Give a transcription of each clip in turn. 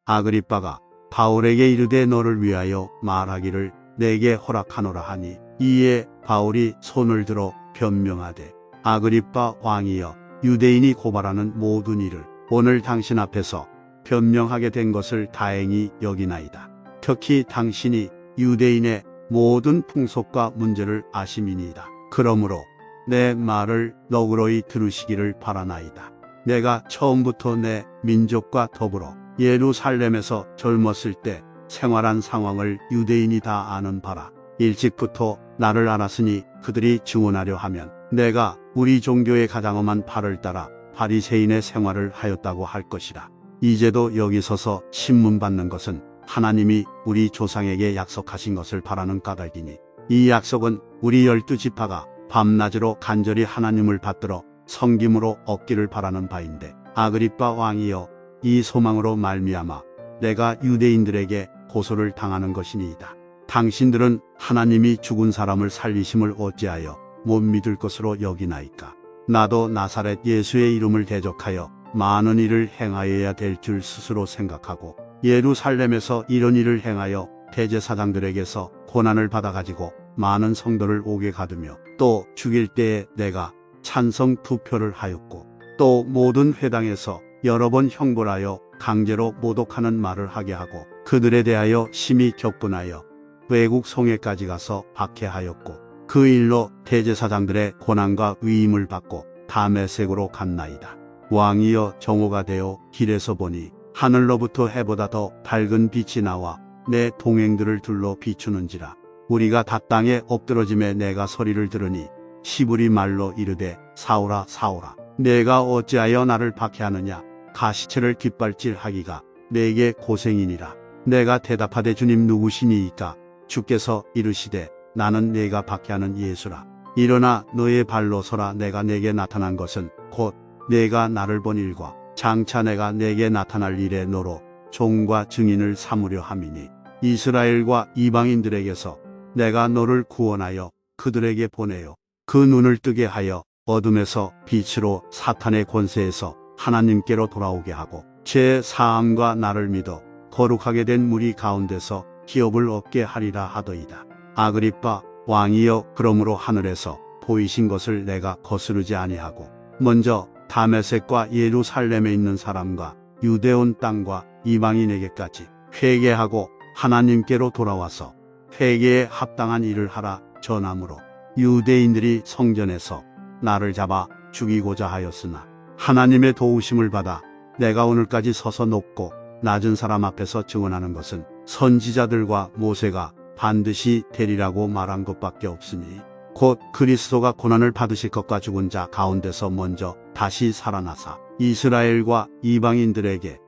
아그리빠가 바울에게 이르되 너를 위하여 말하기를 내게 허락하노라 하니 이에 바울이 손을 들어 변명하되 아그리빠 왕이여 유대인이 고발하는 모든 일을 오늘 당신 앞에서 변명하게 된 것을 다행히 여기나이다. 특히 당신이 유대인의 모든 풍속과 문제를 아심이니이다. 그러므로 내 말을 너그러이 들으시기를 바라나이다. 내가 처음부터 내 민족과 더불어 예루살렘에서 젊었을 때 생활한 상황을 유대인이 다 아는 바라. 일찍부터 나를 알았으니 그들이 증언하려 하면 내가 우리 종교의 가장 험한 발을 따라 바리새인의 생활을 하였다고 할 것이라. 이제도 여기 서서 신문 받는 것은 하나님이 우리 조상에게 약속하신 것을 바라는 까닭이니 이 약속은 우리 12지파가 밤낮으로 간절히 하나님을 받들어 섬김으로 얻기를 바라는 바인데 아그리빠 왕이여 이 소망으로 말미암아 내가 유대인들에게 고소를 당하는 것이니이다. 당신들은 하나님이 죽은 사람을 살리심을 어찌하여 못 믿을 것으로 여기나이까. 나도 나사렛 예수의 이름을 대적하여 많은 일을 행하여야 될 줄 스스로 생각하고 예루살렘에서 이런 일을 행하여 대제사장들에게서 고난을 받아가지고 많은 성도를 옥에 가두며 또 죽일 때에 내가 찬성 투표를 하였고 또 모든 회당에서 여러 번 형벌하여 강제로 모독하는 말을 하게 하고 그들에 대하여 심히 격분하여 외국 성에까지 가서 박해하였고 그 일로 대제사장들의 고난과 위임을 받고 다메섹으로 갔나이다. 왕이여 정오가 되어 길에서 보니 하늘로부터 해보다 더 밝은 빛이 나와 내 동행들을 둘러 비추는지라. 우리가 다 땅에 엎드러짐에 내가 소리를 들으니 시브리 말로 이르되 사울아 사울아 내가 어찌하여 나를 박해하느냐. 가시체를 깃발질하기가 내게 고생이니라. 내가 대답하되 주님 누구시니이까. 주께서 이르시되 나는 내가 박해하는 예수라. 일어나 너의 발로 서라. 내가 내게 나타난 것은 곧 내가 나를 본 일과 장차 내가 내게 나타날 일의 너로 종과 증인을 삼으려 함이니 이스라엘과 이방인들에게서 내가 너를 구원하여 그들에게 보내요. 그 눈을 뜨게 하여 어둠에서 빛으로 사탄의 권세에서 하나님께로 돌아오게 하고 제 사함과 나를 믿어 거룩하게 된 무리 가운데서 기업을 얻게 하리라 하더이다. 아그리빠 왕이여 그러므로 하늘에서 보이신 것을 내가 거스르지 아니하고 먼저 다메섹과 예루살렘에 있는 사람과 유대온 땅과 이방인에게까지 회개하고 하나님께로 돌아와서 회개에 합당한 일을 하라 전함으로 유대인들이 성전에서 나를 잡아 죽이고자 하였으나 하나님의 도우심을 받아 내가 오늘까지 서서 높고 낮은 사람 앞에서 증언하는 것은 선지자들과 모세가 반드시 되리라고 말한 것밖에 없으니 곧 그리스도가 고난을 받으실 것과 죽은 자 가운데서 먼저 다시 살아나사 이스라엘과 이방인들에게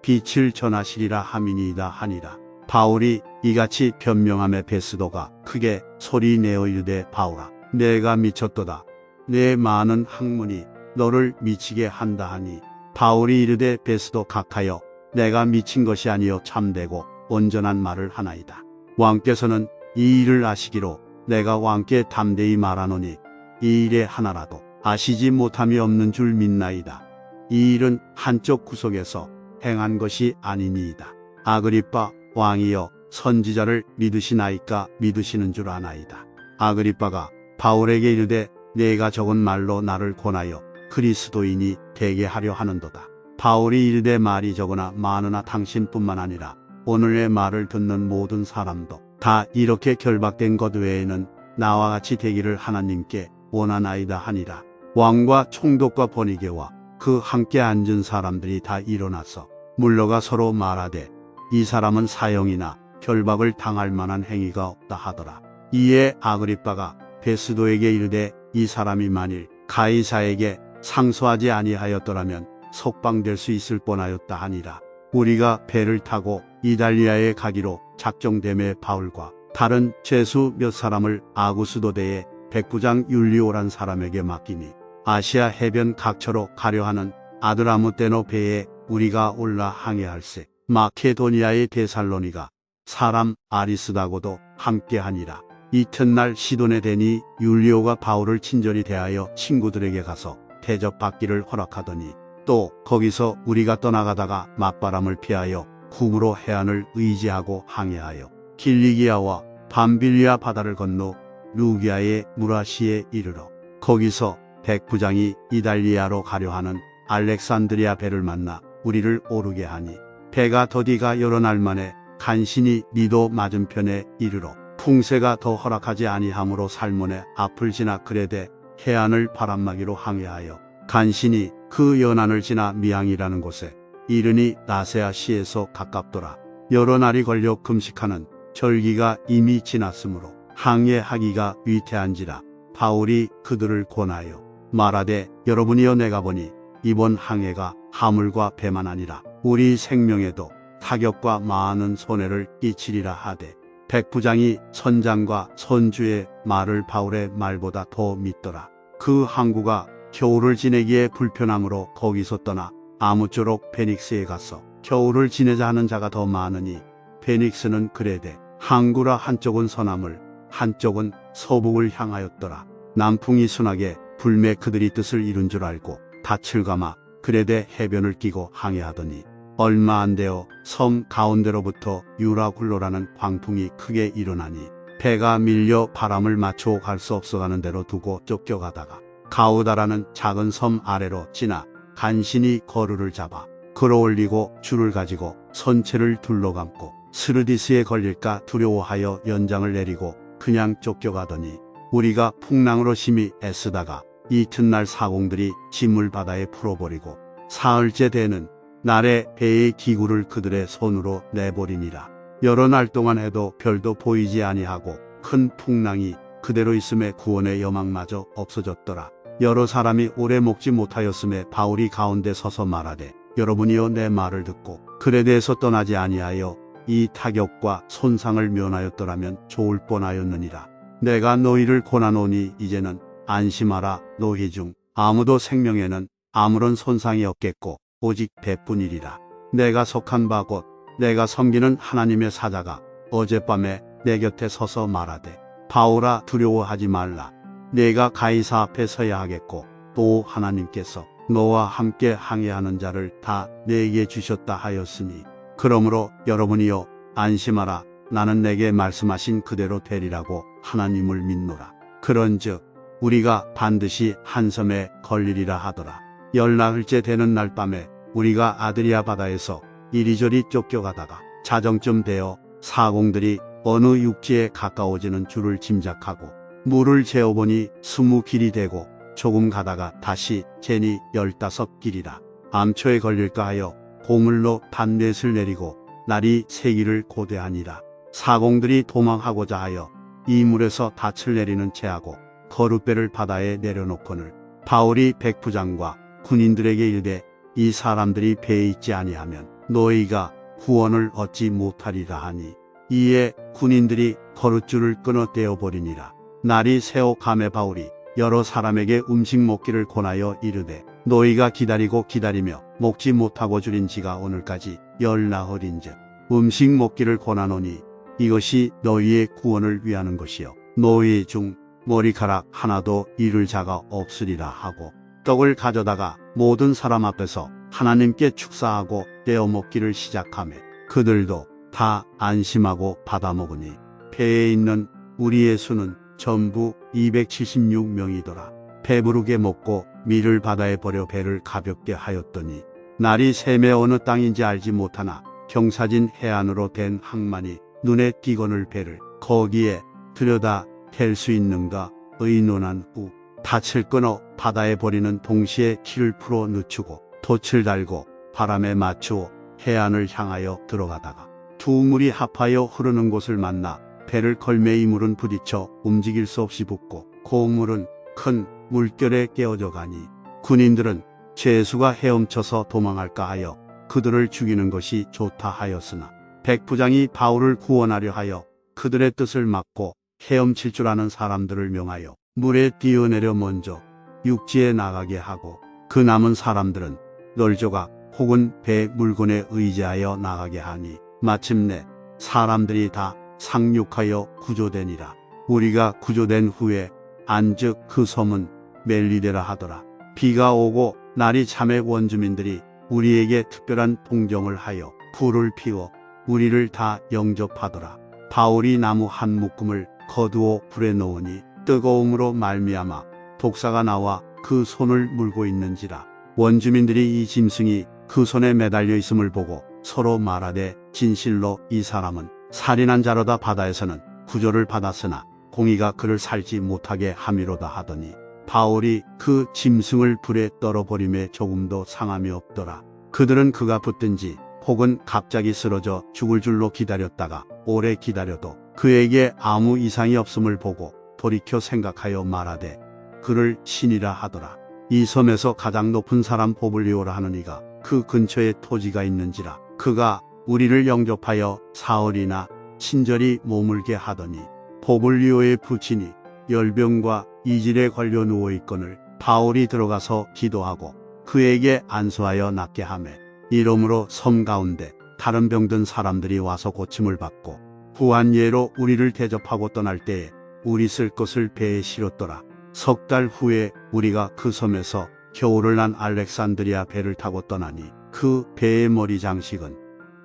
빛을 전하시리라 함이니이다 하니라. 바울이 이같이 변명함에 베스도가 크게 소리내어 이르되 바울아 내가 미쳤도다. 내 많은 학문이 너를 미치게 한다 하니 바울이 이르되 베스도 각하여 내가 미친 것이 아니요 참되고 온전한 말을 하나이다. 왕께서는 이 일을 아시기로 내가 왕께 담대히 말하노니 이 일에 하나라도 아시지 못함이 없는 줄 믿나이다. 이 일은 한쪽 구석에서 행한 것이 아니니이다. 아그리빠 왕이여 선지자를 믿으시나이까. 믿으시는 줄 아나이다. 아그리빠가 바울에게 이르되 내가 적은 말로 나를 권하여 그리스도인이 되게 하려 하는도다. 바울이 이르되 말이 적으나 많으나 당신뿐만 아니라 오늘의 말을 듣는 모든 사람도 다 이렇게 결박된 것 외에는 나와 같이 되기를 하나님께 원하나이다 하니라. 왕과 총독과 번이게와 그 함께 앉은 사람들이 다 일어나서 물러가 서로 말하되 이 사람은 사형이나 결박을 당할 만한 행위가 없다 하더라. 이에 아그리빠가 베스도에게 이르되 이 사람이 만일 가이사에게 상소하지 아니하였더라면 석방될 수 있을 뻔하였다 하니라. 우리가 배를 타고 이달리아에 가기로 작정됨에 바울과 다른 죄수 몇 사람을 아구스도대의 백부장 율리오란 사람에게 맡기니 아시아 해변 각처로 가려 하는 아드라무떼노 배에 우리가 올라 항해할세. 마케도니아의 데살로니가 사람 아리스다고도 함께하니라. 이튿날 시돈에 대니 율리오가 바울을 친절히 대하여 친구들에게 가서 대접받기를 허락하더니 또 거기서 우리가 떠나가다가 맞바람을 피하여 궁으로 해안을 의지하고 항해하여 길리기아와 밤빌리아 바다를 건너 루기아의 무라시에 이르러 거기서 백부장이 이달리아로 가려 하는 알렉산드리아 배를 만나 우리를 오르게 하니 배가 더디가 여러 날 만에 간신히 니도 맞은편에 이르러 풍세가 더 허락하지 아니하므로 살몬의 앞을 지나 그레데 해안을 바람막이로 항해하여 간신히 그 연안을 지나 미항이라는 곳에 이르니 나세아 시에서 가깝더라. 여러 날이 걸려 금식하는 절기가 이미 지났으므로 항해하기가 위태한지라. 바울이 그들을 권하여 말하되 여러분이여 내가 보니 이번 항해가 하물과 배만 아니라 우리 생명에도 타격과 많은 손해를 끼치리라 하되 백부장이 선장과 선주의 말을 바울의 말보다 더 믿더라. 그 항구가 겨울을 지내기에 불편함으로 거기서 떠나 아무쪼록 베닉스에 가서 겨울을 지내자 하는 자가 더 많으니 베닉스는 그레데 항구라 한쪽은 서남을 한쪽은 서북을 향하였더라. 남풍이 순하게 불매 그들이 뜻을 이룬 줄 알고 닻을 감아 그레데 해변을 끼고 항해하더니 얼마 안 되어 섬 가운데로부터 유라굴로라는 광풍이 크게 일어나니 배가 밀려 바람을 맞추어 갈 수 없어가는 대로 두고 쫓겨가다가 가우다라는 작은 섬 아래로 지나 간신히 거루를 잡아 끌어올리고 줄을 가지고 선체를 둘러감고 스르디스에 걸릴까 두려워하여 연장을 내리고 그냥 쫓겨가더니 우리가 풍랑으로 심히 애쓰다가 이튿날 사공들이 짐을 바다에 풀어버리고 사흘째 되는 날에 배의 기구를 그들의 손으로 내버리니라. 여러 날 동안 해도 별도 보이지 아니하고 큰 풍랑이 그대로 있음에 구원의 여망마저 없어졌더라. 여러 사람이 오래 먹지 못하였음에 바울이 가운데 서서 말하되 여러분이여 내 말을 듣고 그레데에서 떠나지 아니하여 이 타격과 손상을 면하였더라면 좋을 뻔하였느니라. 내가 너희를 권하노니 이제는 안심하라. 너희 중 아무도 생명에는 아무런 손상이 없겠고 오직 배뿐이리라. 내가 속한 바 곧 내가 섬기는 하나님의 사자가 어젯밤에 내 곁에 서서 말하되 바울아 두려워하지 말라. 내가 가이사 앞에 서야 하겠고 또 하나님께서 너와 함께 항해하는 자를 다 내게 주셨다 하였으니 그러므로 여러분이여 안심하라. 나는 내게 말씀하신 그대로 되리라고 하나님을 믿노라. 그런즉 우리가 반드시 한 섬에 걸리리라 하더라. 열나흘째 되는 날 밤에 우리가 아드리아 바다에서 이리저리 쫓겨가다가 자정쯤 되어 사공들이 어느 육지에 가까워지는 줄을 짐작하고 물을 재어보니 20길이 되고 조금 가다가 다시 재니 15길이라. 암초에 걸릴까 하여 고물로 단넷을 내리고 날이 세기를 고대하니라. 사공들이 도망하고자 하여 이 물에서 닻을 내리는 채하고 거룻배를 바다에 내려놓거늘 바울이 백부장과 군인들에게 이르되 이 사람들이 배에 있지 아니하면 너희가 구원을 얻지 못하리라 하니 이에 군인들이 거룻줄을 끊어 떼어버리니라. 날이 새어 감에 바울이 여러 사람에게 음식 먹기를 권하여 이르되 너희가 기다리고 기다리며 먹지 못하고 줄인 지가 오늘까지 열나흘인즉 음식 먹기를 권하노니 이것이 너희의 구원을 위하는 것이요 너희 중 머리카락 하나도 잃을 자가 없으리라 하고 떡을 가져다가 모든 사람 앞에서 하나님께 축사하고 떼어 먹기를 시작하며 그들도 다 안심하고 받아 먹으니 배에 있는 우리의 수는 전부 276명이더라. 배부르게 먹고 밀을 바다에 버려 배를 가볍게 하였더니 날이 새매 어느 땅인지 알지 못하나 경사진 해안으로 된 항만이 눈에 띄거늘 배를 거기에 들여다 댈 수 있는가 의논한 후 닻을 끊어 바다에 버리는 동시에 키를 풀어 늦추고 돛을 달고 바람에 맞추어 해안을 향하여 들어가다가 두 물이 합하여 흐르는 곳을 만나 배를 걸매 이 물은 부딪혀 움직일 수 없이 붓고 그 물은 큰 물결에 깨어져 가니 군인들은 죄수가 헤엄쳐서 도망할까 하여 그들을 죽이는 것이 좋다 하였으나 백부장이 바울을 구원하려 하여 그들의 뜻을 막고 헤엄칠 줄 아는 사람들을 명하여 물에 뛰어내려 먼저 육지에 나가게 하고 그 남은 사람들은 널조각 혹은 배 물건에 의지하여 나가게 하니 마침내 사람들이 다 상륙하여 구조되니라. 우리가 구조된 후에 안즉 그 섬은 멜리데라 하더라. 비가 오고 날이 참해 원주민들이 우리에게 특별한 동정을 하여 불을 피워 우리를 다 영접하더라. 바울이 나무 한 묶음을 거두어 불에 놓으니 뜨거움으로 말미암아 독사가 나와 그 손을 물고 있는지라. 원주민들이 이 짐승이 그 손에 매달려 있음을 보고 서로 말하되 진실로 이 사람은 살인한 자로다. 바다에서는 구조를 받았으나 공의가 그를 살지 못하게 함이로다 하더니 바울이 그 짐승을 불에 떨어버림에 조금도 상함이 없더라. 그들은 그가 붙든지 혹은 갑자기 쓰러져 죽을 줄로 기다렸다가 오래 기다려도 그에게 아무 이상이 없음을 보고 돌이켜 생각하여 말하되 그를 신이라 하더라. 이 섬에서 가장 높은 사람 보블리오라 하는 이가 그 근처에 토지가 있는지라. 그가 우리를 영접하여 사흘이나 친절히 머물게 하더니 보블리오의 부친이 열병과 이질에 걸려 누워있거늘 바울이 들어가서 기도하고 그에게 안수하여 낫게 하매 이러므로 섬 가운데 다른 병든 사람들이 와서 고침을 받고 후한 예로 우리를 대접하고 떠날 때에 우리 쓸 것을 배에 실었더라. 석 달 후에 우리가 그 섬에서 겨울을 난 알렉산드리아 배를 타고 떠나니 그 배의 머리 장식은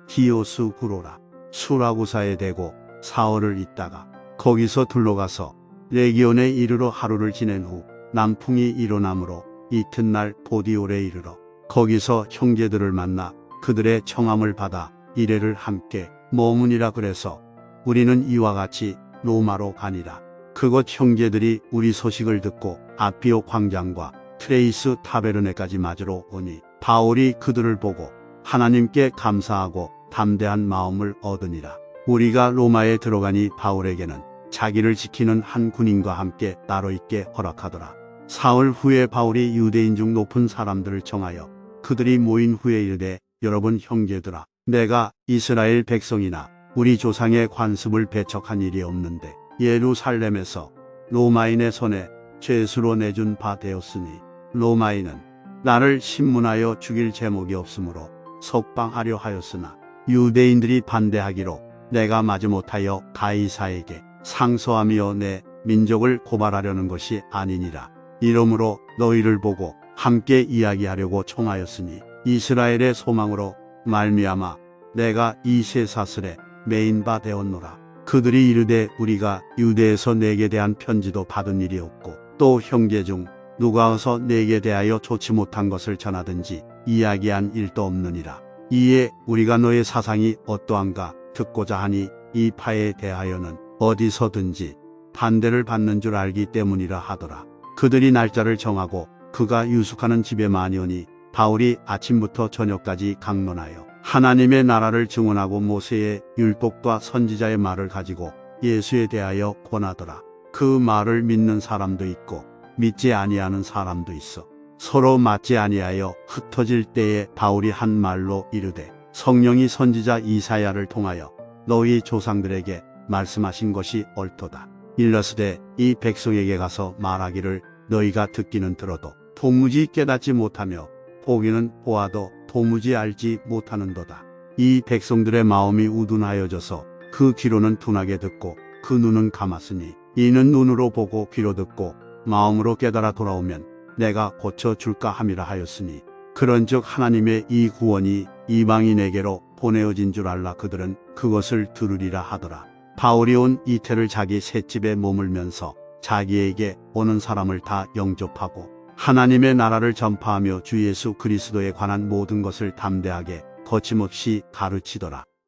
디오스 구로라. 수라구사에 대고 사흘을 있다가 거기서 둘러가서 레기온에 이르러 하루를 지낸 후 남풍이 일어나므로 이튿날 보디올에 이르러 거기서 형제들을 만나 그들의 청함을 받아 이레를 함께 머무니라. 그래서 우리는 이와 같이 로마로 가니라. 그곳 형제들이 우리 소식을 듣고 아피오 광장과 트레이스 타베르네까지 맞으러 오니 바울이 그들을 보고 하나님께 감사하고 담대한 마음을 얻으니라. 우리가 로마에 들어가니 바울에게는 자기를 지키는 한 군인과 함께 따로 있게 허락하더라. 사흘 후에 바울이 유대인 중 높은 사람들을 청하여 그들이 모인 후에 이르되 여러분 형제들아, 내가 이스라엘 백성이나 우리 조상의 관습을 배척한 일이 없는데 예루살렘에서 로마인의 손에 죄수로 내준 바 되었으니 로마인은 나를 신문하여 죽일 제목이 없으므로 석방하려 하였으나 유대인들이 반대하기로 내가 마지못하여 가이사에게 상소하며 내 민족을 고발하려는 것이 아니니라. 이러므로 너희를 보고 함께 이야기하려고 청하였으니 이스라엘의 소망으로 말미암아 내가 이 세 사슬에 매인 바 되었노라. 그들이 이르되 우리가 유대에서 내게 대한 편지도 받은 일이 없고 또 형제 중 누가 어서 내게 대하여 좋지 못한 것을 전하든지 이야기한 일도 없느니라. 이에 우리가 너의 사상이 어떠한가 듣고자 하니 이 파에 대하여는 어디서든지 반대를 받는 줄 알기 때문이라 하더라. 그들이 날짜를 정하고 그가 유숙하는 집에 많이 오니 바울이 아침부터 저녁까지 강론하여 하나님의 나라를 증언하고 모세의 율법과 선지자의 말을 가지고 예수에 대하여 권하더라. 그 말을 믿는 사람도 있고 믿지 아니하는 사람도 있어 서로 맞지 아니하여 흩어질 때에 바울이 한 말로 이르되 성령이 선지자 이사야를 통하여 너희 조상들에게 말씀하신 것이 옳도다. 일러스되 이 백성에게 가서 말하기를 너희가 듣기는 들어도 도무지 깨닫지 못하며 보기는 보아도 도무지 알지 못하는도다. 이 백성들의 마음이 우둔하여져서 그 귀로는 둔하게 듣고 그 눈은 감았으니 이는 눈으로 보고 귀로 듣고 마음으로 깨달아 돌아오면 내가 고쳐줄까 함이라 하였으니 그런즉 하나님의 이 구원이 이방인에게로 보내어진 줄 알라 그들은 그것을 들으리라 하더라. 바울이 온 이태를 자기 셋집에 머물면서 자기에게 오는 사람을 다 영접하고 하나님의 나라를 전파하며 주 예수 그리스도에 관한 모든 것을 담대하게 거침없이 가르치더라.